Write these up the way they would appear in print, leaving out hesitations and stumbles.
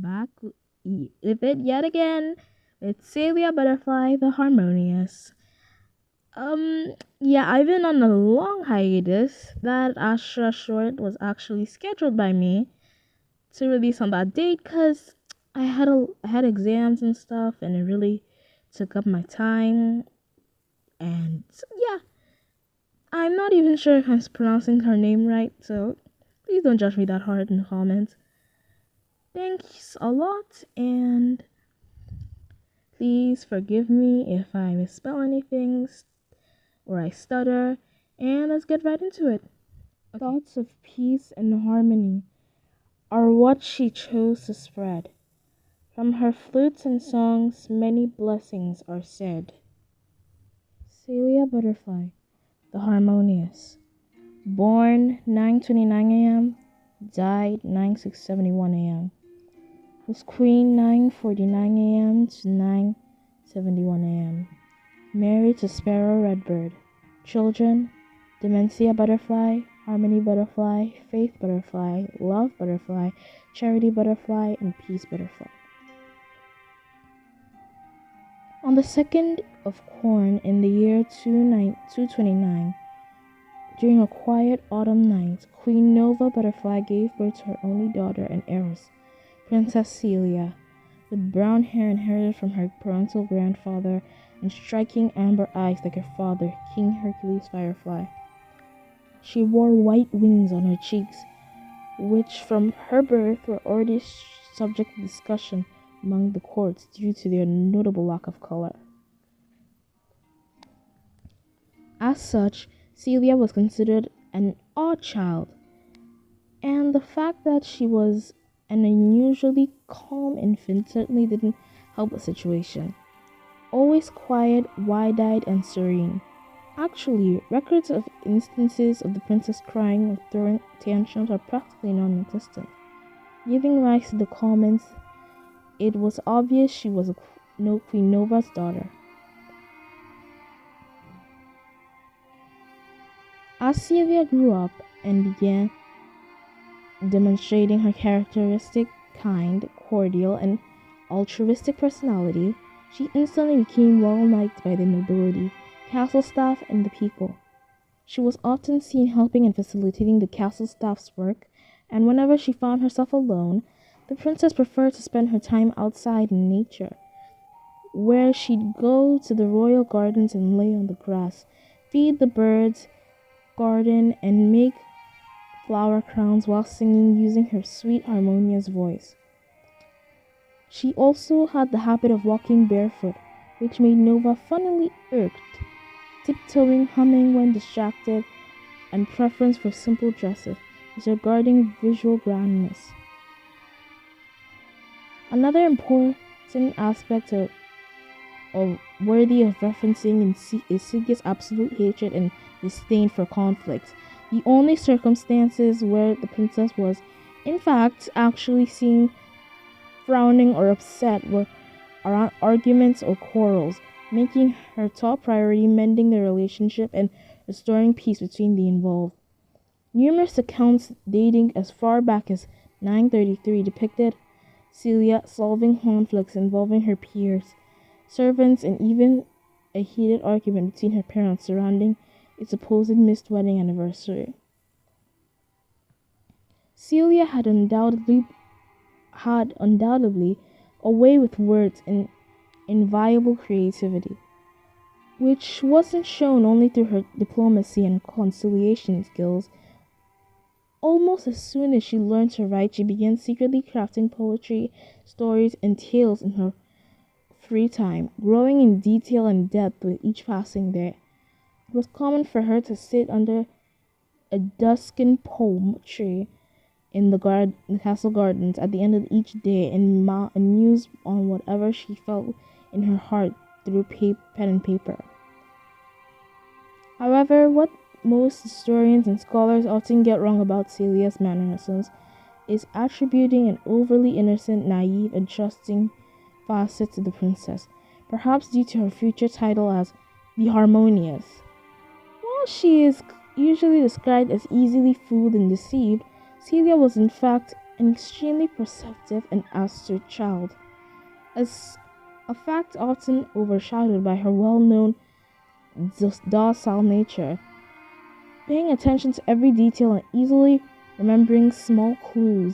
back with it yet again with Caelia Butterfly the Harmonious. Yeah, I've been on a long hiatus. That Astra short was actually scheduled by me to release on that date because I had exams and stuff, and it really took up my time. And yeah, I'm not even sure if I'm pronouncing her name right, so please don't judge me that hard in the comments. Thanks a lot, and please forgive me if I misspell anything or I stutter, and let's get right into it. Okay. Thoughts of peace and harmony are what she chose to spread. From her flutes and songs, many blessings are said. Caelia Butterfly, the Harmonious, born 9:29 a.m., died 9:71 a.m., was queen 9:49 a.m. to 9:71 a.m., married to Sparrow Redbird, children, Dementia Butterfly, Harmony Butterfly, Faith Butterfly, Love Butterfly, Charity Butterfly, and Peace Butterfly. On the 2nd of Corn in the year 229, during a quiet autumn night, Queen Nova Butterfly gave birth to her only daughter and heiress, Princess Caelia, with brown hair inherited from her parental grandfather and striking amber eyes like her father, King Hercules Firefly. She wore white wings on her cheeks, which from her birth were already subject to discussion among the courts due to their notable lack of color. As such, Caelia was considered an odd child, and the fact that she was an unusually calm infant certainly didn't help the situation. Always quiet, wide-eyed, and serene. Actually, records of instances of the princess crying or throwing tantrums are practically non-existent, giving rise to the comments, "It was obvious she was Queen Nova's daughter." As Caelia grew up and began demonstrating her characteristic kind, cordial, and altruistic personality, she instantly became well-liked by the nobility, castle staff, and the people. She was often seen helping and facilitating the castle staff's work, and whenever she found herself alone, the princess preferred to spend her time outside in nature, where she'd go to the royal gardens and lay on the grass, feed the birds, garden, and make flower crowns while singing using her sweet, harmonious voice. She also had the habit of walking barefoot, which made Nova funnily irked, tiptoeing, humming when distracted, and preference for simple dresses, disregarding visual grandness. Another important aspect of worthy of referencing is Caelia's absolute hatred and disdain for conflict. The only circumstances where the princess was, in fact, actually seen frowning or upset were around arguments or quarrels, making her top priority mending the relationship and restoring peace between the involved. Numerous accounts dating as far back as 933 depicted Caelia solving conflicts involving her peers, servants, and even a heated argument between her parents surrounding its supposed missed wedding anniversary. Caelia had undoubtedly a way with words and inviolable creativity, which wasn't shown only through her diplomacy and conciliation skills. Almost as soon as she learned to write, she began secretly crafting poetry, stories, and tales in her free time, growing in detail and depth with each passing day. It was common for her to sit under a duskin palm tree in the castle gardens at the end of each day and muse on whatever she felt in her heart through pen and paper. However, what most historians and scholars often get wrong about Caelia's mannerisms is attributing an overly innocent, naive, and trusting facet to the princess, perhaps due to her future title as the Harmonious. While she is usually described as easily fooled and deceived, Caelia was in fact an extremely perceptive and astute child, as a fact often overshadowed by her well-known docile nature, paying attention to every detail and easily remembering small clue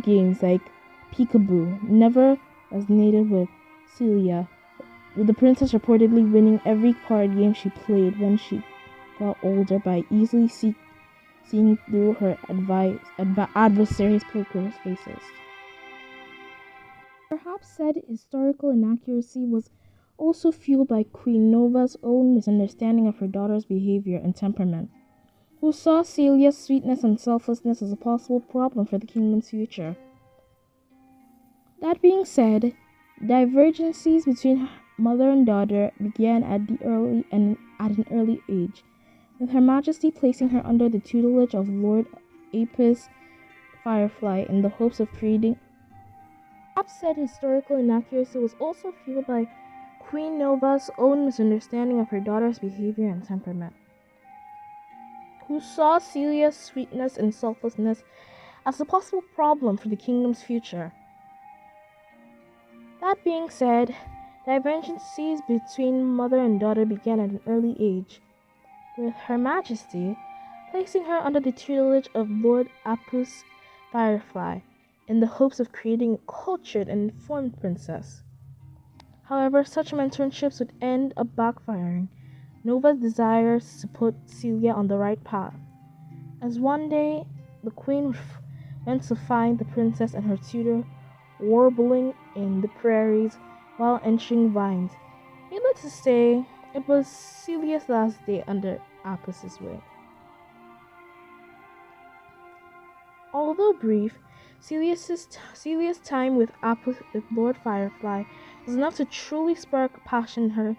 games like peekaboo never resonated with Caelia, with the princess reportedly winning every card game she played when she got older by easily seeing through her adversaries' poker faces. Perhaps said historical inaccuracy was also fueled by Queen Nova's own misunderstanding of her daughter's behavior and temperament, who saw Caelia's sweetness and selflessness as a possible problem for the kingdom's future. That being said, divergencies between mother and daughter began at an early age, with Her Majesty placing her under the tutelage of Lord Apis Firefly in the hopes of creating. Perhaps said historical inaccuracy was also fueled by Queen Nova's own misunderstanding of her daughter's behavior and temperament, who saw Caelia's sweetness and selflessness as a possible problem for the kingdom's future. That being said, divergencies between mother and daughter began at an early age, with Her Majesty placing her under the tutelage of Lord Apus Firefly in the hopes of creating a cultured and informed princess. However, such mentorships would end up backfiring Nova's desires to put Caelia on the right path, as one day the queen went to find the princess and her tutor warbling in the prairies while entering vines. Needless to say, it was Caelia's last day under Apus's wing. Although brief, Caelia's time with Lord Firefly was enough to truly spark passion in her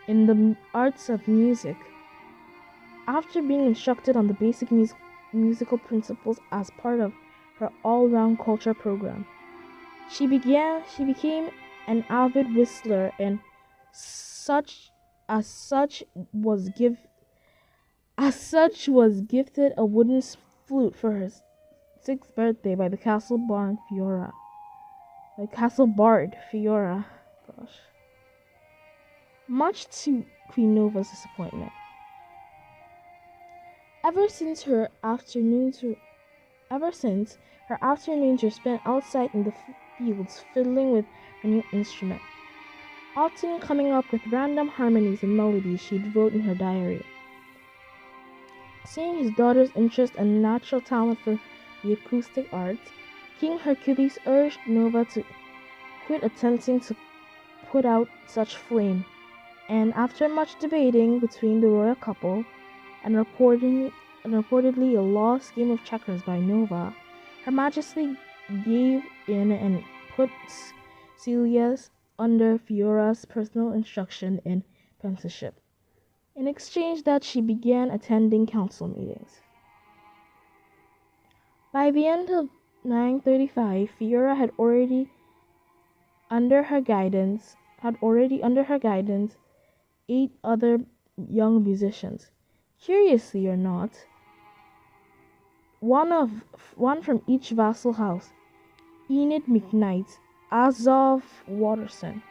in the arts of music. After being instructed on the basic musical principles as part of her all-round culture program, she became an avid whistler and was gifted a wooden flute for her 6th birthday by the castle bard Fiora. Gosh. Much to Queen Nova's disappointment. Ever since her afternoons were spent outside in the fields fiddling with her new instrument, often coming up with random harmonies and melodies she'd wrote in her diary. Seeing his daughter's interest and natural talent for the acoustic arts, King Hercules urged Nova to quit attempting to put out such flame, and after much debating between the royal couple and reportedly a lost game of checkers by Nova, Her Majesty gave in and put Caelia's under Fiora's personal instruction in apprenticeship. In exchange that she began attending council meetings. By the end of 935, Fiora had already under her guidance 8 other young musicians. Curiously or not, one from each vassal house: Enid McKnight, Azov Watterson,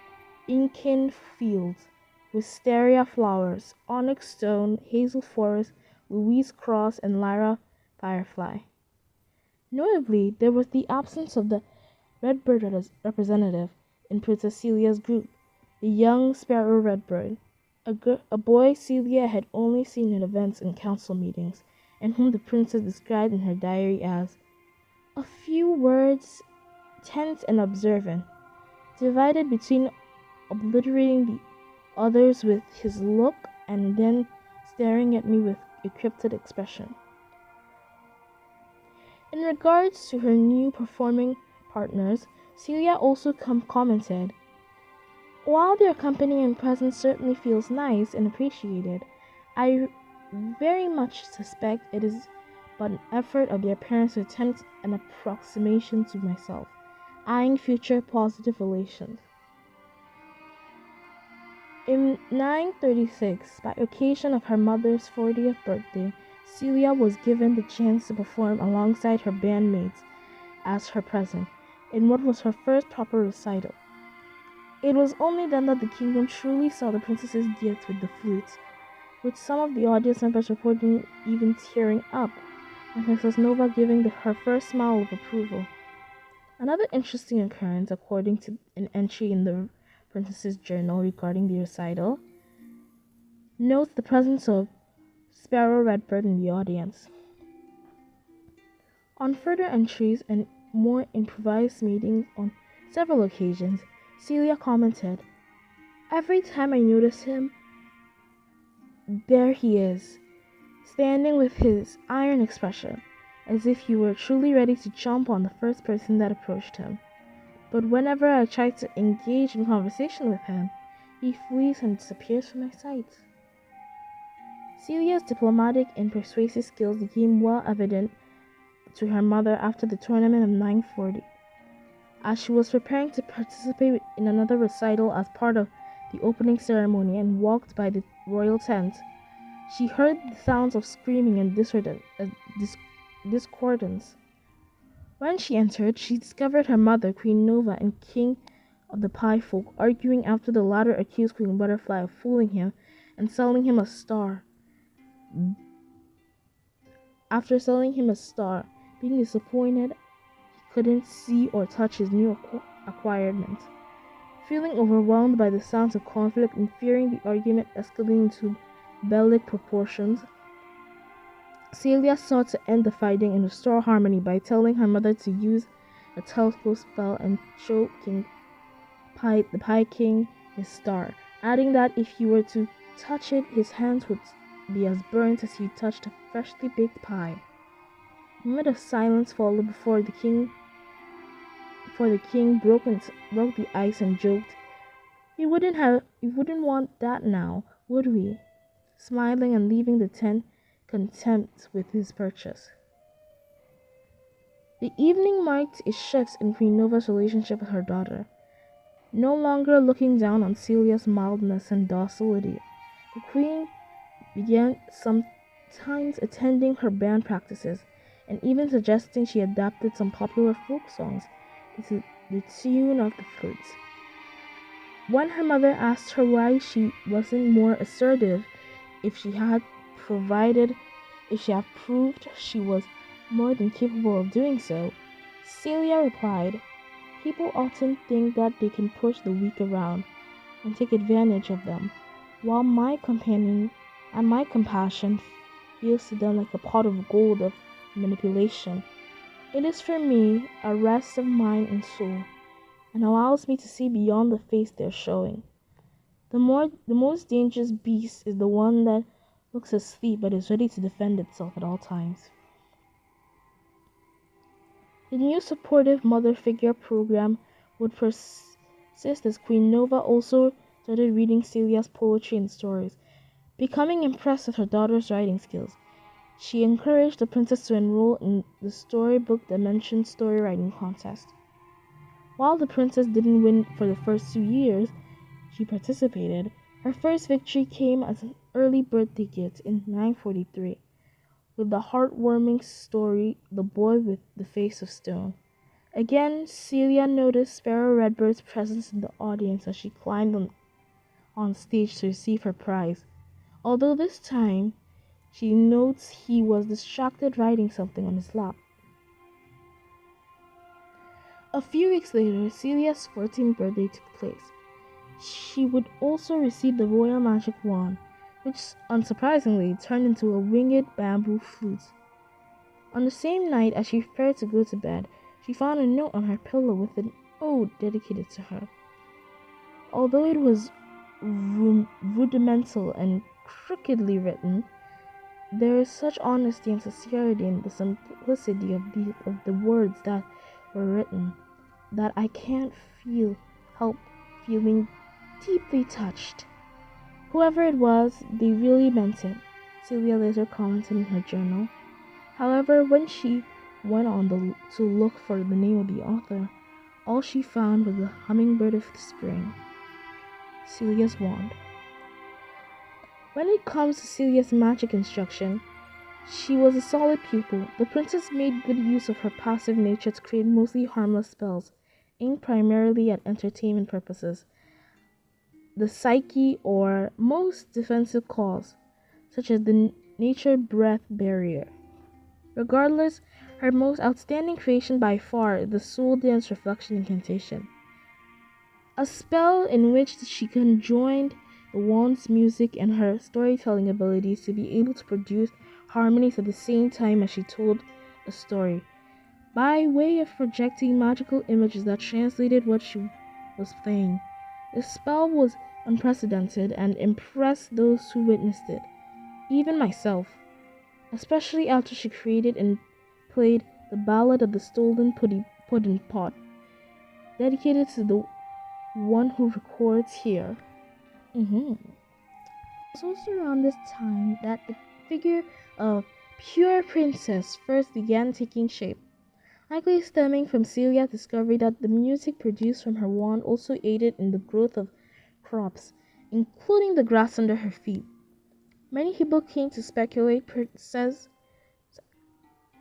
Inkin Fields, Wisteria Flowers, Onyx Stone, Hazel Forest, Louise Cross, and Lyra Firefly. Notably, there was the absence of the Redbird representative in Princess Caelia's group, the young Sparrow Redbird, a boy Caelia had only seen in events and council meetings, and whom the princess described in her diary as a few words, tense and observant, divided between obliterating the others with his look and then staring at me with a cryptic expression. In regards to her new performing partners, Caelia also commented, "While their company and presence certainly feels nice and appreciated, I very much suspect it is but an effort of their parents to attempt an approximation to myself, eyeing future positive relations." In 936, by occasion of her mother's 40th birthday, Celia was given the chance to perform alongside her bandmates as her present in what was her first proper recital. It was only then that the kingdom truly saw the princess's gift with the flute, with some of the audience members reporting even tearing up, and Princess Nova giving her first smile of approval. Another interesting occurrence, according to an entry in the princess's journal regarding the recital, notes the presence of Sparrow Redbird in the audience. On further entries and more improvised meetings on several occasions, Celia commented, "Every time I notice him, there he is, standing with his iron expression, as if he were truly ready to jump on the first person that approached him. But whenever I try to engage in conversation with him, he flees and disappears from my sight." Celia's diplomatic and persuasive skills became well evident to her mother after the tournament of 940. As she was preparing to participate in another recital as part of the opening ceremony and walked by the royal tent, she heard the sounds of screaming and discordance. When she entered, she discovered her mother, Queen Nova, and King of the Pie Folk arguing after the latter accused Queen Butterfly of fooling him and selling him a star. After selling him a star, being disappointed he couldn't see or touch his new acquirement. Feeling overwhelmed by the sounds of conflict and fearing the argument escalating into bellic proportions, Celia sought to end the fighting and restore harmony by telling her mother to use a telescope spell and show the Pie King his star, adding that if he were to touch it, his hands would be as burnt as he touched a freshly baked pie. A moment of silence followed before the king broke the ice and joked, "We wouldn't want that now, would we?" smiling and leaving the tent content with his purchase. The evening marked a shift in Queen Nova's relationship with her daughter. No longer looking down on Celia's mildness and docility, the queen began sometimes attending her band practices and even suggesting she adapted some popular folk songs to the tune of the flute. When her mother asked her why she wasn't more assertive if she had proved she was more than capable of doing so, Celia replied, "People often think that they can push the weak around and take advantage of them, while my compassion feels to them like a pot of gold of manipulation. It is for me a rest of mind and soul, and allows me to see beyond the face they're showing. The most dangerous beast is the one that looks asleep but is ready to defend itself at all times." The new supportive mother figure program would persist as Queen Nova also started reading Celia's poetry and stories. Becoming impressed with her daughter's writing skills, she encouraged the princess to enroll in the Storybook Dimension story writing contest. While the princess didn't win for the first 2 years she participated, her first victory came as an early birthday gift in 943, with the heartwarming story The Boy with the Face of Stone. Again, Celia noticed Sparrow Redbird's presence in the audience as she climbed on stage to receive her prize, although this time she notes he was distracted writing something on his lap. A few weeks later, Celia's 14th birthday took place. She would also receive the Royal Magic Wand, which unsurprisingly turned into a winged bamboo flute. On the same night, as she prepared to go to bed, she found a note on her pillow with an ode dedicated to her. Although it was rudimental and crookedly written, there is such honesty and sincerity in the simplicity of the words that were written that I can't help feeling deeply touched. Whoever it was, they really meant it, Celia later commented in her journal. However, when she went on to look for the name of the author, all she found was the hummingbird of the spring, Celia's wand. When it comes to Celia's magic instruction, She was a solid pupil. The princess made good use of her passive nature to create mostly harmless spells, aimed primarily at entertainment purposes. The psyche or most defensive cause, such as the nature breath barrier. Regardless, her most outstanding creation by far, the soul dance reflection incantation. A spell in which she conjoined the wand's music and her storytelling abilities to be able to produce harmonies at the same time as she told a story, by way of projecting magical images that translated what she was playing. The spell was unprecedented and impressed those who witnessed it, even myself, especially after she created and played the Ballad of the Stolen Pudding Pot, dedicated to the one who records here. It was also around this time that the figure of pure princess first began taking shape, likely stemming from Caelia's discovery that the music produced from her wand also aided in the growth of crops, including the grass under her feet. Many people came to speculate princess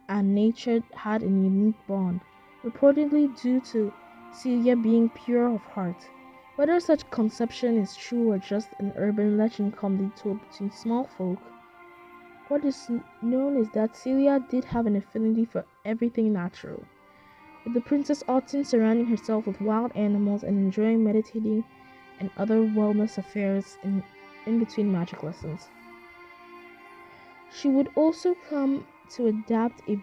and nature had a unique bond, reportedly due to Caelia being pure of heart. Whether such conception is true or just an urban legend commonly told between small folk, what is known is that Caelia did have an affinity for everything natural, with the princess often surrounding herself with wild animals and enjoying meditating and other wellness affairs in between magic lessons. She would also come to adapt a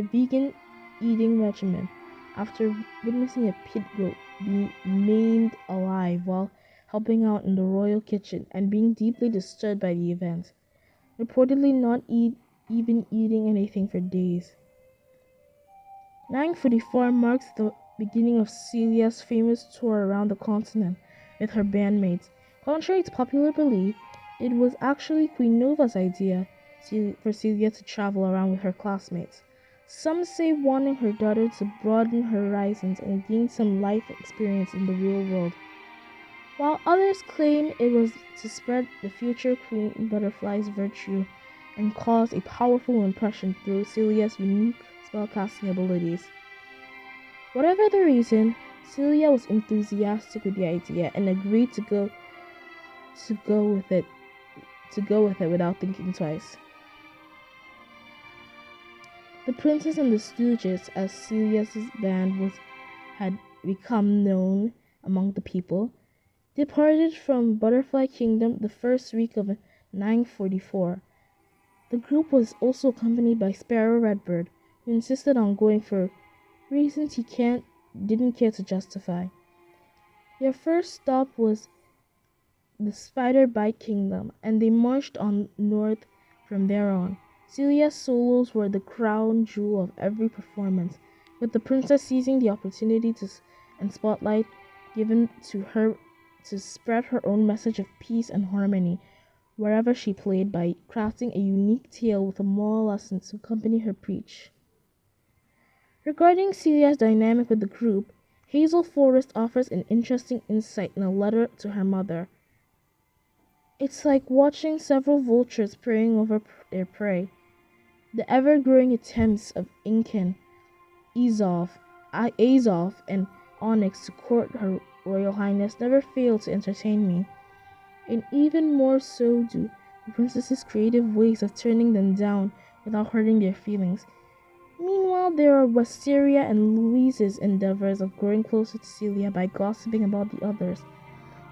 vegan eating regimen after witnessing a pit goat be maimed alive while helping out in the royal kitchen and being deeply disturbed by the event, reportedly not even eating anything for days. 944 marks the beginning of Caelia's famous tour around the continent with her bandmates. Contrary to popular belief, it was actually Queen Nova's idea for Caelia to travel around with her classmates. Some say wanting her daughter to broaden her horizons and gain some life experience in the real world, while others claim it was to spread the future Queen Butterfly's virtue and cause a powerful impression through Caelia's unique spellcasting abilities. Whatever the reason, Caelia was enthusiastic with the idea and agreed to go with it without thinking twice. The Princess and the Stooges, as Caelia's band had become known among the people, departed from Butterfly Kingdom the first week of 944. The group was also accompanied by Sparrow Redbird, who insisted on going for reasons he didn't care to justify. Their first stop was the Spider Bite Kingdom, and they marched on north from there on. Caelia's solos were the crown jewel of every performance, with the princess seizing the opportunity and spotlight given to her to spread her own message of peace and harmony wherever she played by crafting a unique tale with a moral lesson to accompany her preach. Regarding Caelia's dynamic with the group, Hazel Forrest offers an interesting insight in a letter to her mother. It's like watching several vultures preying over their prey. The ever-growing attempts of Incan, Azov, and Onyx to court her Royal Highness never fail to entertain me, and even more so do the princess's creative ways of turning them down without hurting their feelings. Meanwhile, there are Wisteria and Louise's endeavors of growing closer to Caelia by gossiping about the others,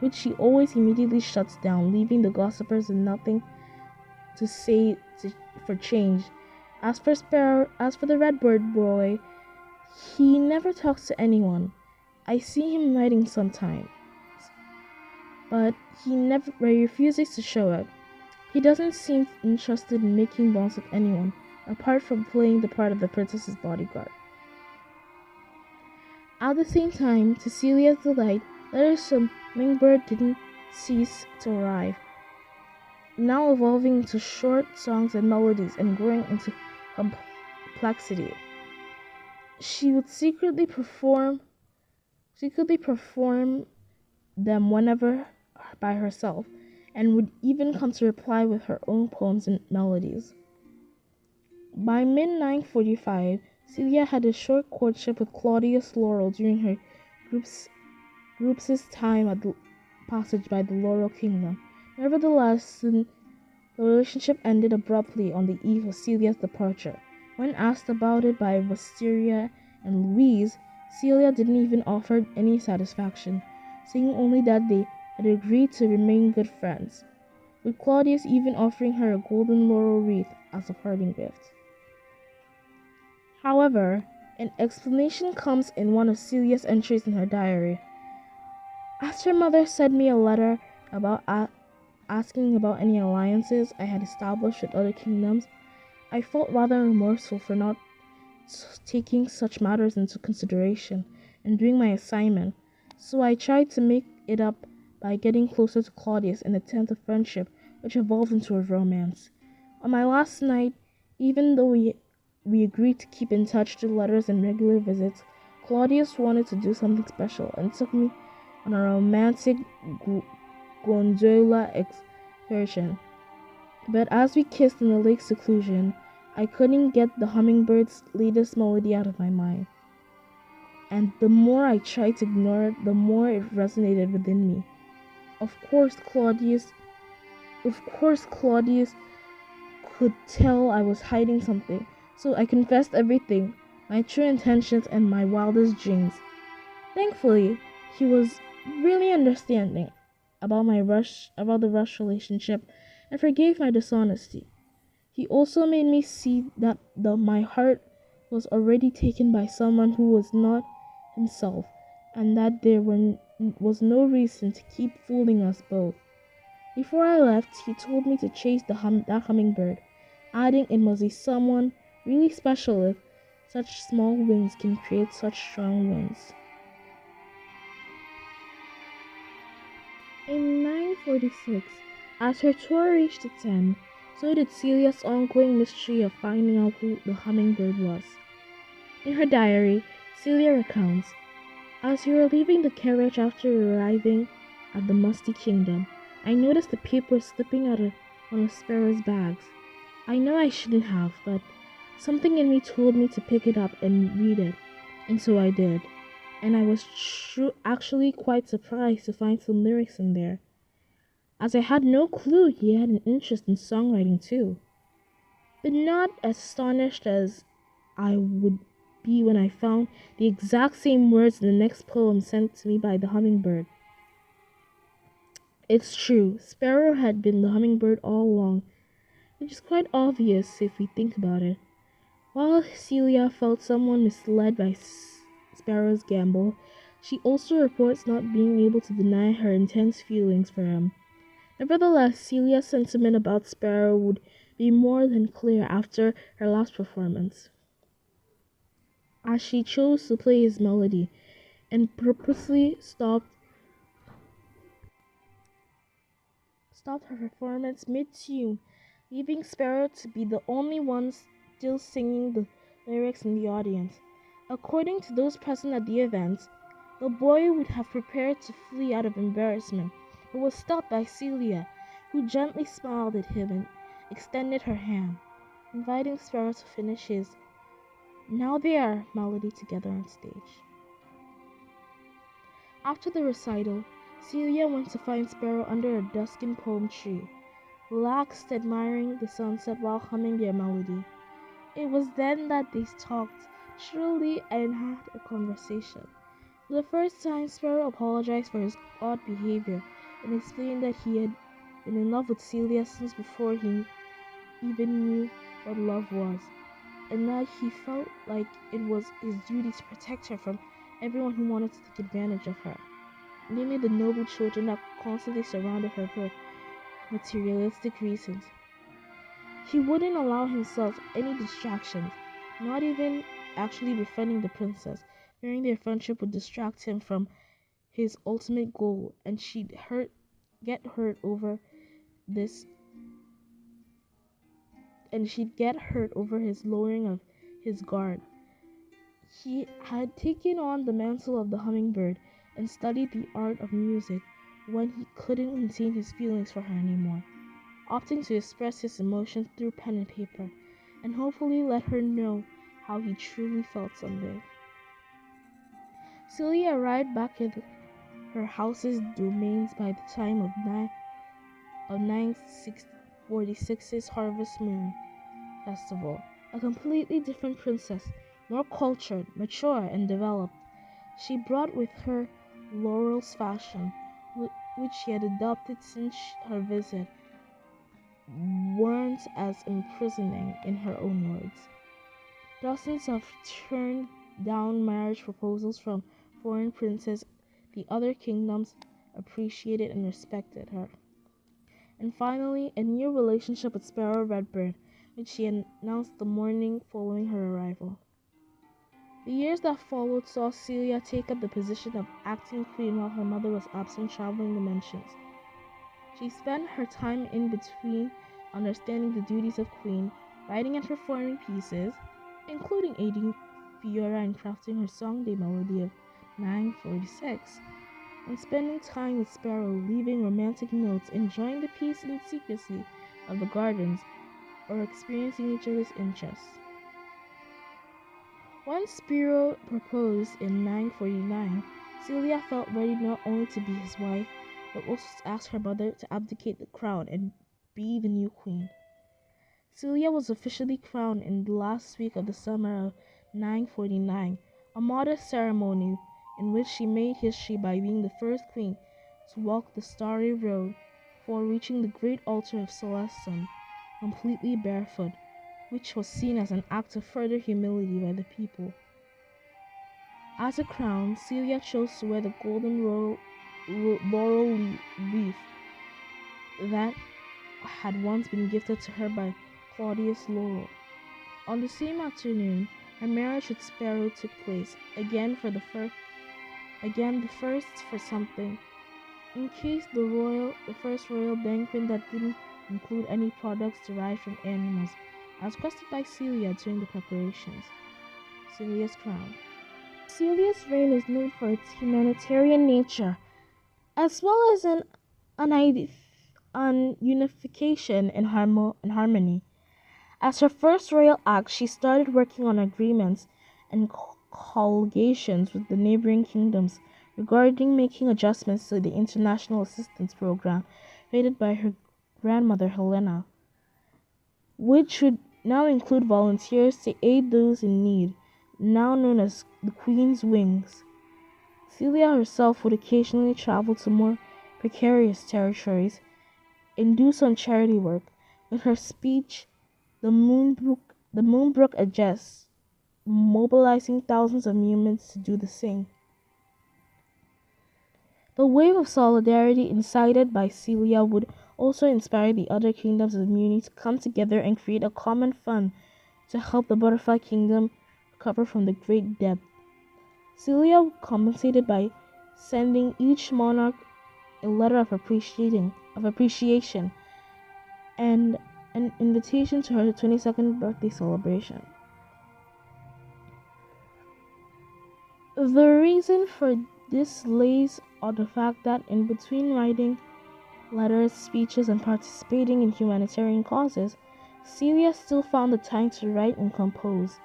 which she always immediately shuts down, leaving the gossipers with nothing to say for change. As for the Redbird boy, he never talks to anyone. I see him writing sometimes, but he refuses to show it. He doesn't seem interested in making bonds with anyone, apart from playing the part of the princess's bodyguard. At the same time, to Caelia's delight, letters from Wingbird didn't cease to arrive, now evolving into short songs and melodies and growing into complexity. She would secretly perform them whenever by herself, and would even come to reply with her own poems and melodies. By mid 945, Celia had a short courtship with Claudius Laurel during her group's, group's time at the passage by the Laurel Kingdom. Nevertheless, the relationship ended abruptly on the eve of Celia's departure. When asked about it by Wisteria and Louise, Celia didn't even offer any satisfaction, saying only that they had agreed to remain good friends, with Claudius even offering her a golden laurel wreath as a parting gift. However, an explanation comes in one of Celia's entries in her diary. As her mother sent me a letter about asking about any alliances I had established with other kingdoms, I felt rather remorseful for not taking such matters into consideration and doing my assignment, so I tried to make it up by getting closer to Claudius in a attempt of friendship which evolved into a romance. On my last night, even though we agreed to keep in touch through letters and regular visits, Claudius wanted to do something special and took me on a romantic gondola excursion. But as we kissed in the lake's seclusion, I couldn't get the hummingbird's latest melody out of my mind. And the more I tried to ignore it, the more it resonated within me. Of course, Claudius could tell I was hiding something, so I confessed everything, my true intentions and my wildest dreams. Thankfully, he was really understanding about the rush relationship and forgave my dishonesty. He also made me see that my heart was already taken by someone who was not himself, and that was no reason to keep fooling us both. Before I left, he told me to chase that hummingbird, adding it must be someone really special if such small wings can create such strong winds. In 946, as her tour reached its end, so did Celia's ongoing mystery of finding out who the hummingbird was. In her diary, Celia recounts, as we were leaving the carriage after arriving at the Musty Kingdom, I noticed the paper slipping out of one of Sparrow's bags. I know I shouldn't have, but something in me told me to pick it up and read it, and so I did. And I was actually quite surprised to find some lyrics in there, as I had no clue he had an interest in songwriting too. But not as astonished as I would be when I found the exact same words in the next poem sent to me by the hummingbird. It's true, Sparrow had been the hummingbird all along, which is quite obvious if we think about it. While Celia felt somewhat misled by Sparrow's gamble, she also reports not being able to deny her intense feelings for him. Nevertheless, Celia's sentiment about Sparrow would be more than clear after her last performance, as she chose to play his melody and purposely stopped her performance mid-tune, leaving Sparrow to be the only one still singing the lyrics in the audience. According to those present at the event, the boy would have prepared to flee out of embarrassment, but was stopped by Celia, who gently smiled at him and extended her hand, inviting Sparrow to finish his "Now There" melody together on stage. After the recital, Celia went to find Sparrow under a duskin palm tree, relaxed, admiring the sunset while humming their melody. It was then that they talked shrilly and had a conversation. For the first time, Sparrow apologized for his odd behavior and explained that he had been in love with Celia since before he even knew what love was, and that he felt like it was his duty to protect her from everyone who wanted to take advantage of her, namely the noble children that constantly surrounded her for materialistic reasons. He wouldn't allow himself any distractions, not even actually befriending the princess, fearing their friendship would distract him from his ultimate goal, and get hurt over this she'd get hurt over his lowering of his guard. He had taken on the mantle of the hummingbird and studied the art of music when he couldn't contain his feelings for her anymore, opting to express his emotions through pen and paper. and hopefully let her know how he truly felt someday. Celia arrived back at her house's domains by the time of 946's Harvest Moon Festival. A completely different princess, more cultured, mature, and developed. She brought with her Laurel's fashion, which she had adopted since her visit, weren't as imprisoning in her own words. Dozens of turned down marriage proposals from foreign princes. The other kingdoms appreciated and respected her. And finally, a new relationship with Sparrow Redbird, which she announced the morning following her arrival. The years that followed saw Celia take up the position of acting queen while her mother was absent traveling dimensions. She spent her time in between understanding the duties of queen, writing and performing pieces, including aiding Fiora in crafting her song day melody of 946, and spending time with Sparrow, leaving romantic notes, enjoying the peace and secrecy of the gardens, or experiencing each other's interests. Once Sparrow proposed in 949, Celia felt ready not only to be his wife, but also to ask her mother to abdicate the crown and be the new queen. Celia was officially crowned in the last week of the summer of 949, a modest ceremony in which she made history by being the first queen to walk the starry road before reaching the great altar of Celestin, completely barefoot, which was seen as an act of further humility by the people. As a crown, Celia chose to wear the golden laurel leaf that had once been gifted to her by Claudius Laurel. On the same afternoon, her marriage with Sparrow took place, again the first for something. In case the first royal banquet that didn't include any products derived from animals, as requested by Celia during the preparations. Celia's crown. Celia's reign is known for its humanitarian nature, as well as an unification and harmony. As her first royal act, she started working on agreements and collegations with the neighboring kingdoms regarding making adjustments to the international assistance program created by her grandmother Helena, which would now include volunteers to aid those in need, now known as the Queen's Wings. Celia herself would occasionally travel to more precarious territories and do some charity work. With her speech, the Moonbrook Address, mobilizing thousands of humans to do the same. The wave of solidarity incited by Celia would also inspire the other kingdoms of the community to come together and create a common fund to help the Butterfly Kingdom recover from the Great Debt. Celia compensated by sending each monarch a letter of appreciation and an invitation to her 22nd birthday celebration. The reason for this lays on the fact that in between writing letters, speeches, and participating in humanitarian causes, Celia still found the time to write and compose.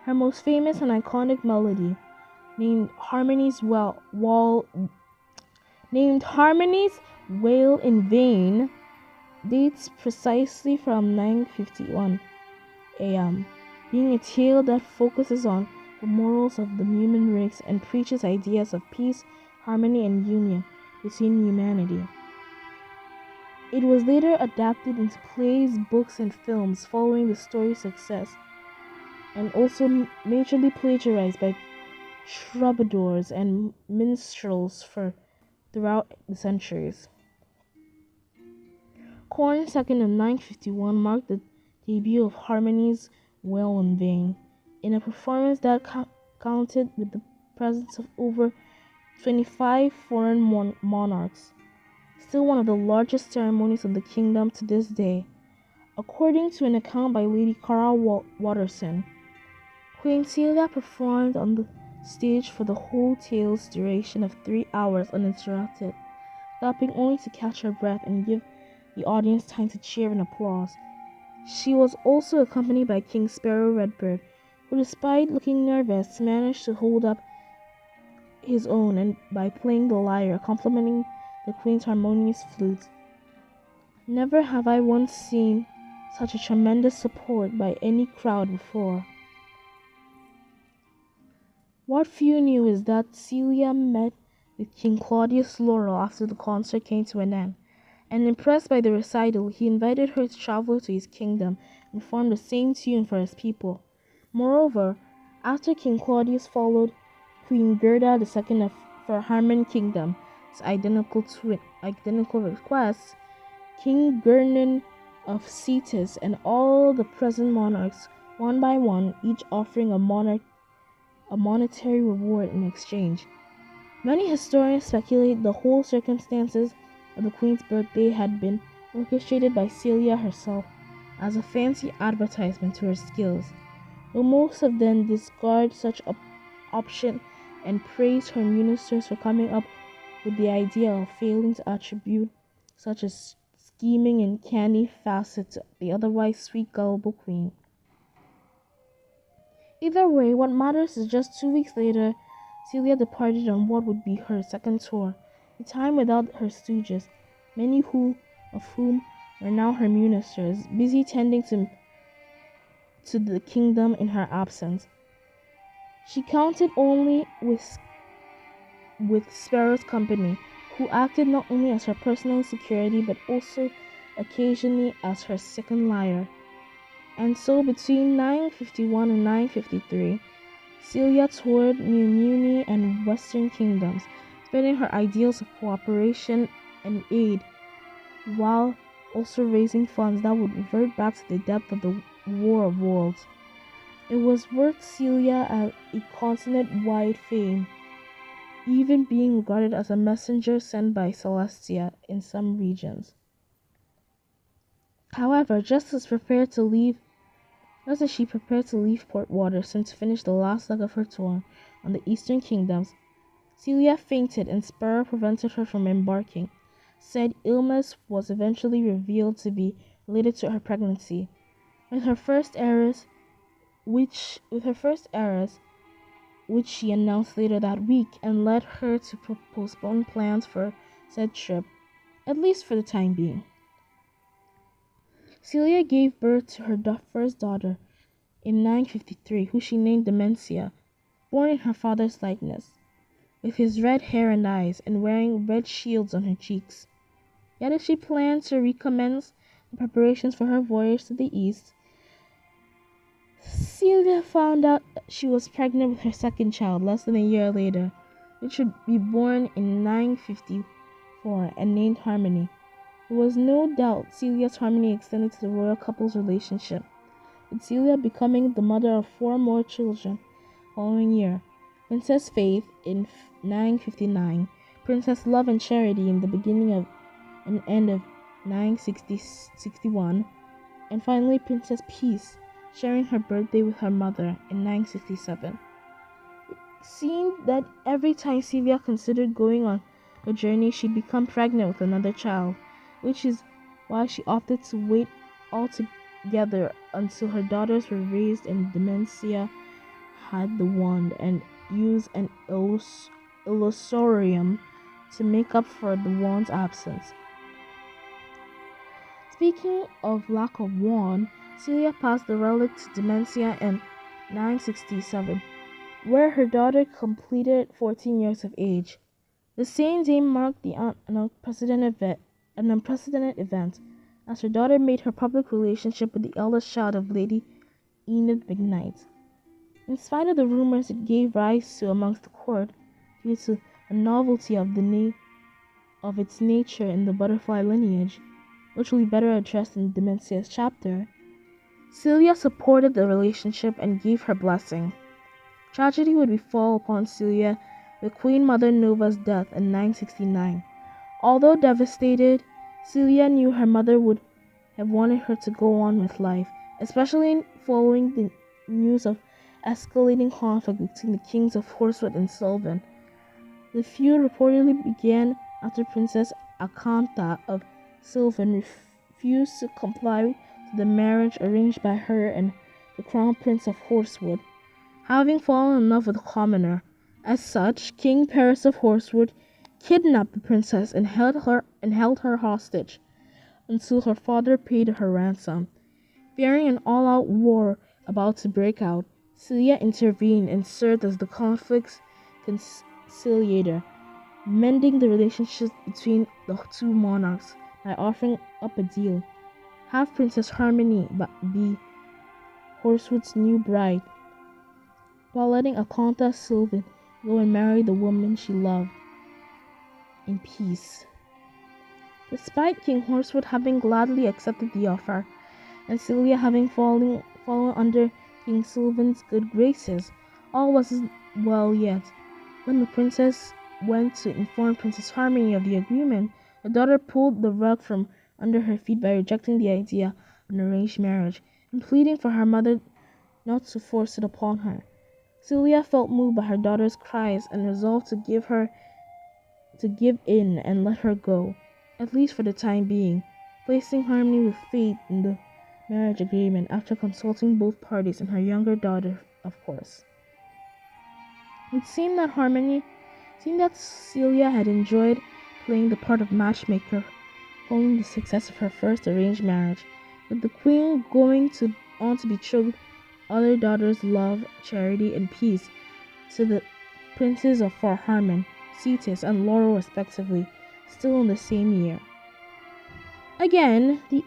Her most famous and iconic melody, named Harmonious Wail in Vain, dates precisely from 9:51 a.m., being a tale that focuses on the morals of the human race and preaches ideas of peace, harmony, and union between humanity. It was later adapted into plays, books, and films following the story's success, and also majorly plagiarized by troubadours and minstrels throughout the centuries. Corn's second of 9:51 marked the debut of Harmony's Wail in Vain, in a performance that counted with the presence of over 25 foreign monarchs, still one of the largest ceremonies of the kingdom to this day. According to an account by Lady Cara Watterson, Queen Celia performed on the stage for the whole tale's duration of 3 hours uninterrupted, stopping only to catch her breath and give the audience time to cheer and applause. She was also accompanied by King Sparrow Redbird, who, despite looking nervous, managed to hold up his own and by playing the lyre, complementing the Queen's harmonious flute. Never have I once seen such a tremendous support by any crowd before. What few knew is that Caelia met with King Claudius Laurel after the concert came to an end, and impressed by the recital, he invited her to travel to his kingdom and perform the same tune for his people. Moreover, after King Claudius followed Queen Gerda II for Harmon Kingdom's identical requests, King Gernon of Cetus and all the present monarchs, one by one, each offering a monetary reward in exchange. Many historians speculate the whole circumstances of the Queen's birthday had been orchestrated by Caelia herself as a fancy advertisement to her skills, though most of them discard such option and praise her ministers for coming up with the idea of failing to attribute such a scheming and canny facet to the otherwise sweet, gullible Queen. Either way, what matters is just 2 weeks later, Caelia departed on what would be her second tour, a time without her stooges, many of whom were now her ministers, busy tending to the kingdom in her absence. She counted only with Sparrow's company, who acted not only as her personal security but also occasionally as her second lyre. And so between 951 and 953, Caelia toured Muni and Western kingdoms, spreading her ideals of cooperation and aid, while also raising funds that would revert back to the depth of the War of Worlds. It was worth Caelia a continent-wide fame, even being regarded as a messenger sent by Celestia in some regions. However, just as she prepared to leave Portwater soon to finish the last leg of her tour on the Eastern Kingdoms, Caelia fainted and Sparrow prevented her from embarking. Said illness was eventually revealed to be related to her pregnancy, with her first heiress, which she announced later that week, and led her to postpone plans for said trip, at least for the time being. Caelia gave birth to her first daughter in 953, who she named Dementia, born in her father's likeness, with his red hair and eyes, and wearing red shields on her cheeks. Yet as she planned to recommence the preparations for her voyage to the east, Caelia found out that she was pregnant with her second child less than a year later, which would be born in 954 and named Harmony. There was no doubt Caelia's harmony extended to the royal couple's relationship, with Caelia becoming the mother of 4 more children the following year: Princess Faith in 959, Princess Love and Charity in the beginning of and end of 961, and finally Princess Peace, sharing her birthday with her mother in 967. It seemed that every time Caelia considered going on a journey, she'd become pregnant with another child, which is why she opted to wait altogether until her daughters were raised and Dementia had the wand, and use an illusorium to make up for the wand's absence. Speaking of lack of wand, Caelia passed the relic to Dementia in 967, where her daughter completed 14 years of age. The same day marked an unprecedented event, as her daughter made her public relationship with the eldest child of Lady Enid McKnight. In spite of the rumors it gave rise to amongst the court, due to the novelty of its nature in the butterfly lineage, which will be better addressed in Dementia's chapter, Caelia supported the relationship and gave her blessing. Tragedy would befall upon Caelia with Queen Mother Nova's death in 969. Although devastated, Caelia knew her mother would have wanted her to go on with life, especially following the news of escalating conflict between the kings of Horsewood and Sylvan. The feud reportedly began after Princess Acantha of Sylvan refused to comply with to the marriage arranged by her and the Crown Prince of Horsewood, having fallen in love with a commoner. As such, King Paris of Horsewood kidnapped the princess and held her hostage until her father paid her ransom. Fearing an all-out war about to break out, Caelia intervened and served as the conflict's conciliator, mending the relationship between the two monarchs by offering up a deal. Have Princess Harmony be Horsewood's new bride, while letting Countess Sylvan go and marry the woman she loved in peace. Despite King Horsewood having gladly accepted the offer, and Caelia having fallen under King Sylvan's good graces, all wasn't well yet. When the princess went to inform Princess Harmony of the agreement, the daughter pulled the rug from under her feet by rejecting the idea of an arranged marriage and pleading for her mother not to force it upon her. Caelia felt moved by her daughter's cries and resolved to give in and let her go, at least for the time being, placing Harmony with faith in the marriage agreement after consulting both parties and her younger daughter, of course. It seemed that Caelia had enjoyed playing the part of matchmaker following the success of her first arranged marriage, with the queen going on to betroth other daughters Love, Charity, and Peace to the princes of Harmon, Cetus, and Laurel respectively, still in the same year. Again, the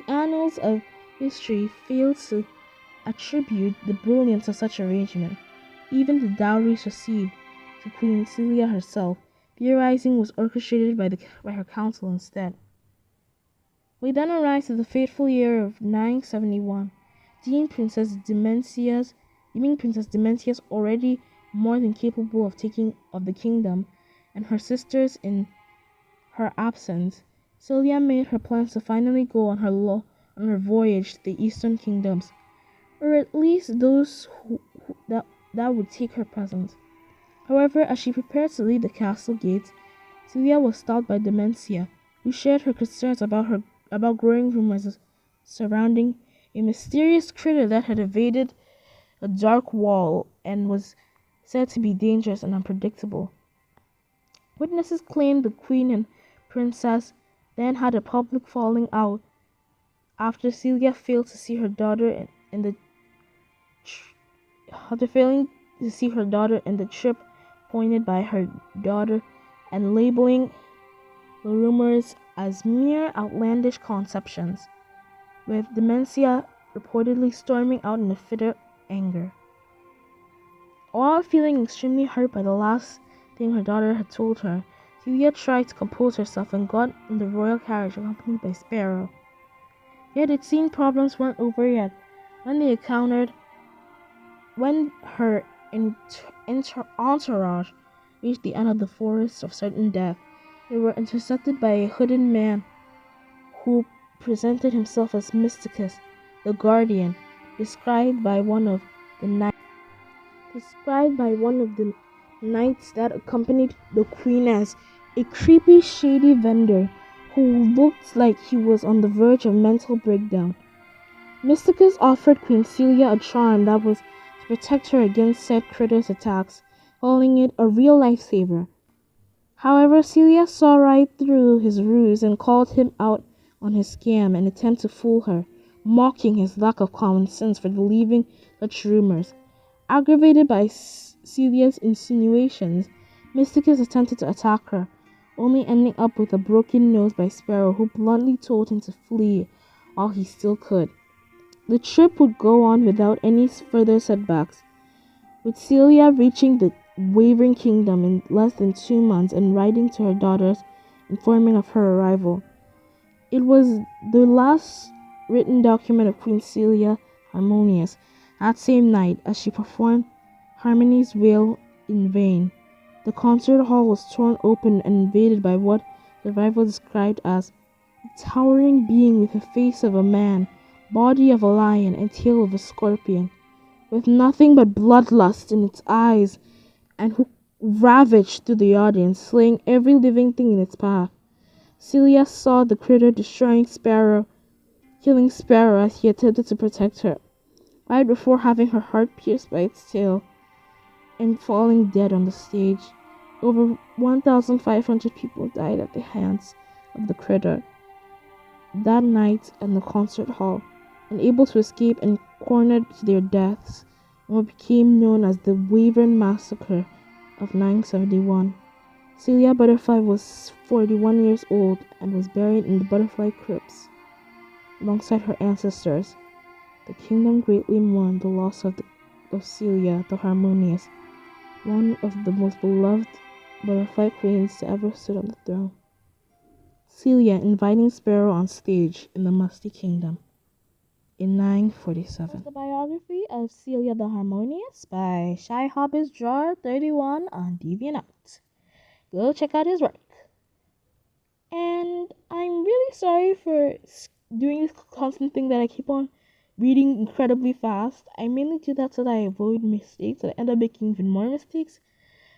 annals of history fail to attribute the brilliance of such arrangement. Even the dowries received to Queen Caelia herself, theorizing was orchestrated by her council instead. We then arrive to the fateful year of 971, deeming Princess Dementia's already more than capable of taking of the kingdom, and her sisters in her absence. Caelia made her plans to finally go on her voyage to the eastern kingdoms, or at least those that would take her present. However, as she prepared to leave the castle gates, Caelia was stopped by Dementia, who shared her concerns about growing rumors surrounding a mysterious critter that had evaded a dark wall and was said to be dangerous and unpredictable. Witnesses claimed the queen and princess then had a public falling out after Caelia failed to see her daughter in the trip pointed by her daughter and labeling the rumors as mere outlandish conceptions, with Dementia reportedly storming out in a fit of anger. While feeling extremely hurt by the last thing her daughter had told her, Caelia tried to compose herself and got in the royal carriage accompanied by Sparrow. Yet it seemed problems weren't over yet when her entourage reached the end of the forest of certain death. They were intercepted by a hooded man who presented himself as Mysticus, the Guardian, described by one of the knights that accompanied the queen as a creepy, shady vendor who looked like he was on the verge of mental breakdown. Mysticus offered Queen Caelia a charm that was to protect her against said critter's attacks, calling it a real lifesaver. However, Caelia saw right through his ruse and called him out on his scam and attempt to fool her, mocking his lack of common sense for believing such rumors. Aggravated by Caelia's insinuations, Mysticus attempted to attack her, only ending up with a broken nose by Sparrow, who bluntly told him to flee while he still could. The trip would go on without any further setbacks, with Caelia reaching the Wavering Kingdom in less than 2 months and writing to her daughters informing of her arrival. It was the last written document of Queen Caelia, Harmonious, that same night as she performed Harmony's wail in vain. The concert hall was torn open and invaded by what survivors described as a towering being with the face of a man, body of a lion, and tail of a scorpion, with nothing but bloodlust in its eyes, and who ravaged through the audience, slaying every living thing in its path. Caelia saw the critter destroying Sparrow, killing Sparrow as he attempted to protect her, right before having her heart pierced by its tail and falling dead on the stage. Over 1,500 people died at the hands of the critter that night in the concert hall, unable to escape and cornered to their deaths in what became known as the Wyvern Massacre of 971. Caelia Butterfly was 41 years old and was buried in the Butterfly Crypts alongside her ancestors. The kingdom greatly mourned the loss of Caelia the Harmonious, one of the most beloved butterfly queens to ever sit on the throne. Caelia inviting Sparrow on stage in the Musty Kingdom in 947. The biography of Caelia the Harmonious by Shyhobbyistdrawer31 on DeviantArt. Go check out his work. And I'm really sorry for doing this constant thing that I keep on reading incredibly fast. I mainly do that so that I avoid mistakes, so I end up making even more mistakes.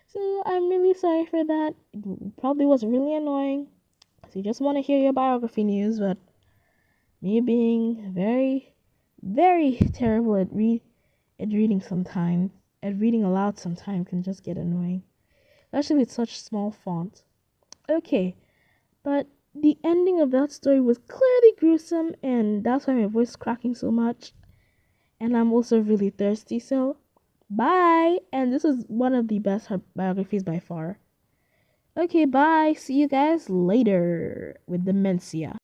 So I'm really sorry for that. It probably was really annoying, because you just want to hear your biography news, but me being very, very terrible at reading sometimes, at reading aloud sometimes can just get annoying, especially with such small font. Okay, but the ending of that story was clearly gruesome, and that's why my voice is cracking so much. And I'm also really thirsty, so bye. And this is one of the best biographies by far. Okay, bye. See you guys later with Dementia.